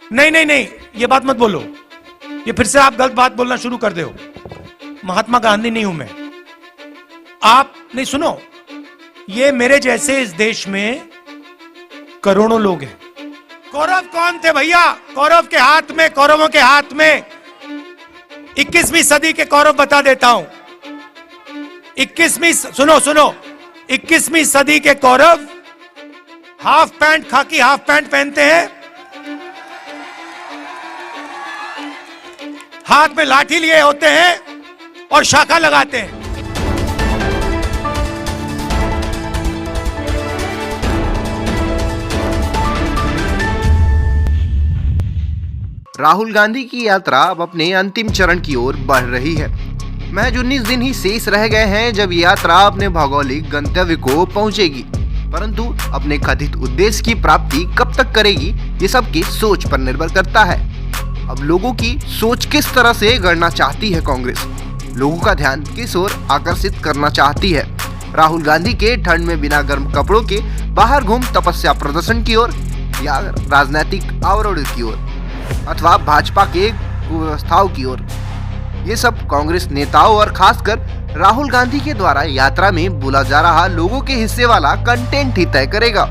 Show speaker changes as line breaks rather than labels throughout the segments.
नहीं नहीं नहीं, ये बात मत बोलो, ये फिर से आप गलत बात बोलना शुरू कर दो। महात्मा गांधी नहीं हूं मैं। आप नहीं, सुनो, ये मेरे जैसे इस देश में करोड़ों लोग हैं। कौरव कौन थे भैया? कौरव के हाथ में, कौरवों के हाथ में 21वीं सदी के कौरव बता देता हूं। 21वीं, सुनो सुनो, 21वीं सदी के कौरव हाफ पैंट, खाकी हाफ पैंट पहनते हैं, हाथ में लाठी लिए होते हैं और शाखा लगाते हैं।
राहुल गांधी की यात्रा अब अपने अंतिम चरण की ओर बढ़ रही है। महज 19 दिन ही शेष रह गए हैं जब यात्रा अपने भौगोलिक गंतव्य को पहुंचेगी, परंतु अपने कथित उद्देश्य की प्राप्ति कब तक करेगी ये सबकी सोच पर निर्भर करता है। अब लोगों की सोच किस तरह से गढ़ना चाहती है कांग्रेस, लोगों का ध्यान किस ओर आकर्षित करना चाहती है। राहुल गांधी के ठंड में बिना गर्म कपड़ों के बाहर घूम तपस्या प्रदर्शन की ओर, या राजनीतिक अवरोध की ओर, अथवा भाजपा के कुव्यवस्थाओं की ओर। ये सब कांग्रेस नेताओं और खासकर राहुल गांधी के द्वारा यात्रा में बोला जा रहा लोगों के हिस्से वाला कंटेंट ही तय करेगा।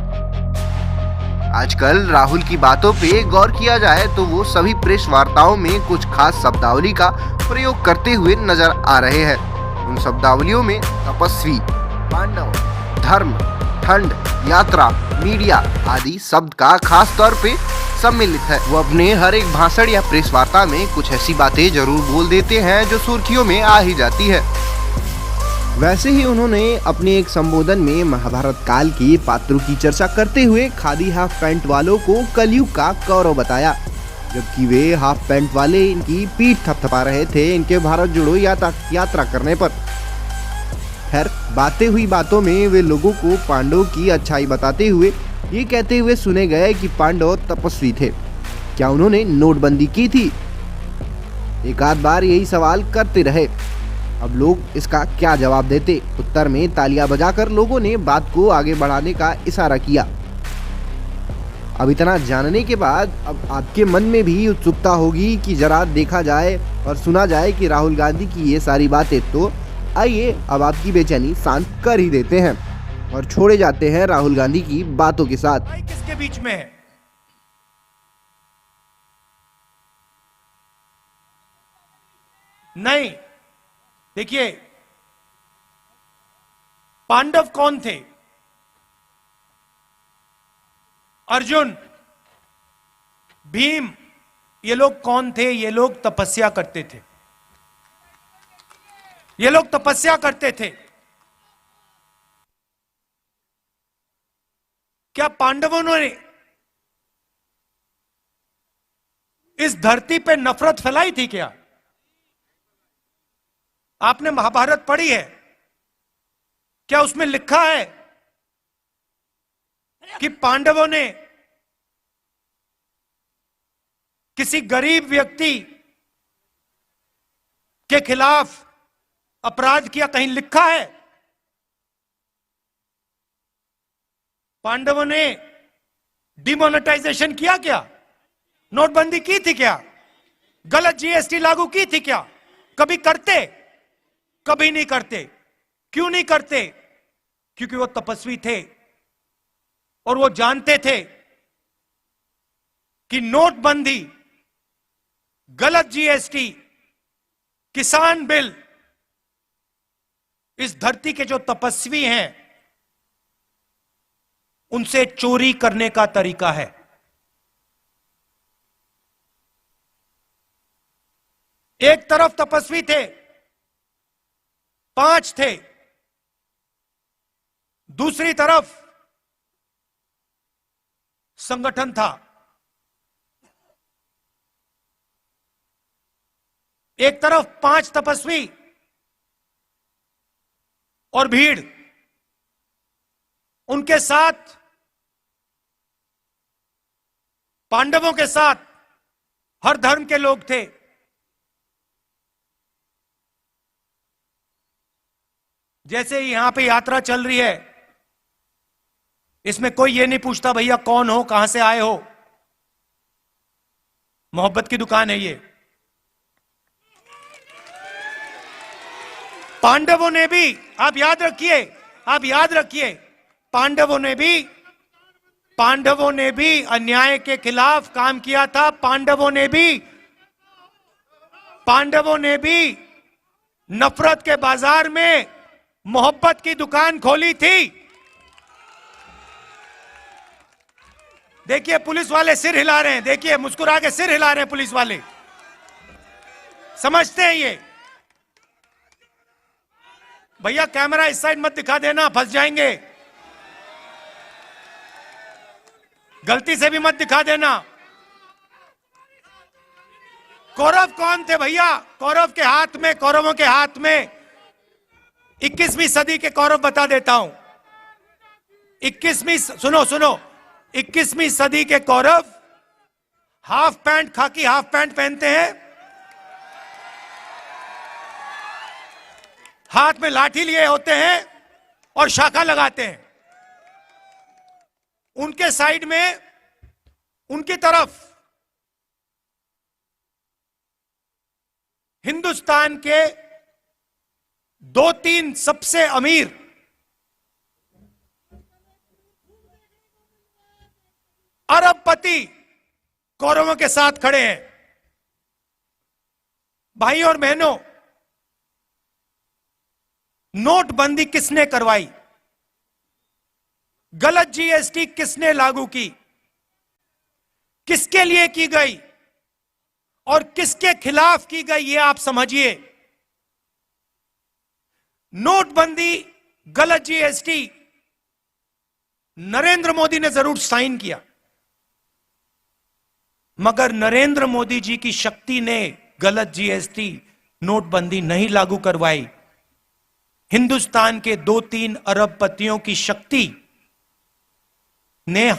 आजकल राहुल की बातों पे गौर किया जाए तो वो सभी प्रेस वार्ताओं में कुछ खास शब्दावली का प्रयोग करते हुए नजर आ रहे हैं। उन शब्दावलियों में तपस्वी, पांडव, धर्म, ठंड, यात्रा, मीडिया आदि शब्द का खास तौर पे सम्मिलित है। वो अपने हर एक भाषण या प्रेस वार्ता में कुछ ऐसी बातें जरूर बोल देते हैं जो सुर्खियों में आ ही जाती है। वैसे ही उन्होंने अपने एक संबोधन में महाभारत काल के पात्रों की चर्चा करते हुए खादी हाफ पैंट वालों को कलयुग का कौरव बताया, जबकि वे हाफ पैंट वाले इनकी पीठ थपथपा रहे थे इनके भारत जोड़ो यात्रा करने पर। खैर, बातें हुई बातों में वे लोगों को पांडवों की अच्छाई बताते हुए ये कहते हुए सुने गए कि पांडव तपस्वी थे। क्या उन्होंने नोटबंदी की थी? एक आध बार यही सवाल करते रहे। अब लोग इसका क्या जवाब देते? उत्तर में तालियां बजाकर लोगों ने बात को आगे बढ़ाने का इशारा किया। अब इतना जानने के बाद अब आपके मन में भी उत्सुकता होगी कि जरा देखा जाए और सुना जाए कि राहुल गांधी की ये सारी बातें। तो आइए अब आपकी बेचैनी शांत कर ही देते हैं और छोड़े जाते हैं राहुल गांधी की बातों के साथ।
किसके बीच में है? नहीं, देखिए, पांडव कौन थे? अर्जुन, भीम, ये लोग कौन थे? ये लोग तपस्या करते थे। ये लोग तपस्या करते थे। क्या पांडवों ने इस धरती पे नफरत फैलाई थी क्या? आपने महाभारत पढ़ी है? क्या उसमें लिखा है कि पांडवों ने किसी गरीब व्यक्ति के खिलाफ अपराध किया? कहीं लिखा है? पांडवों ने डिमोनेटाइजेशन किया क्या? नोटबंदी की थी क्या? गलत जीएसटी लागू की थी क्या? कभी करते? कभी नहीं करते। क्यों नहीं करते? क्योंकि वो तपस्वी थे और वो जानते थे कि नोटबंदी, गलत जीएसटी, किसान बिल इस धरती के जो तपस्वी हैं उनसे चोरी करने का तरीका है। एक तरफ तपस्वी थे, 5 थे, दूसरी तरफ संगठन था। एक तरफ 5 तपस्वी और भीड़, उनके साथ पांडवों के साथ हर धर्म के लोग थे। जैसे यहां पे यात्रा चल रही है, इसमें कोई ये नहीं पूछता भैया कौन हो, कहां से आए हो। मोहब्बत की दुकान है ये। पांडवों ने भी, आप याद रखिए, पांडवों ने भी अन्याय के खिलाफ काम किया था। पांडवों ने भी नफरत के बाजार में मोहब्बत की दुकान खोली थी। देखिए पुलिस वाले सिर हिला रहे हैं, देखिए मुस्कुरा के सिर हिला रहे हैं पुलिस वाले, समझते हैं ये। भैया कैमरा इस साइड मत दिखा देना, फंस जाएंगे, गलती से भी मत दिखा देना। कौरव कौन थे भैया? कौरवों के हाथ में 21वीं सदी के कौरव बता देता हूं। 21वीं सदी के कौरव खाकी हाफ पैंट पहनते हैं, हाथ में लाठी लिए होते हैं और शाखा लगाते हैं। उनके साइड में, उनकी तरफ हिंदुस्तान के 2-3 सबसे अमीर अरबपति कौरवों के साथ खड़े हैं। भाई और बहनों, नोटबंदी किसने करवाई? गलत जीएसटी किसने लागू की? किसके लिए की गई और किसके खिलाफ की गई, ये आप समझिए। नोटबंदी, गलत जीएसटी नरेंद्र मोदी ने जरूर साइन किया, मगर नरेंद्र मोदी जी की शक्ति ने गलत जीएसटी, नोटबंदी नहीं लागू करवाई। हिंदुस्तान के 2-3 अरबपतियों की शक्ति ने,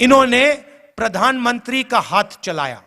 इन्होंने प्रधानमंत्री का हाथ चलाया।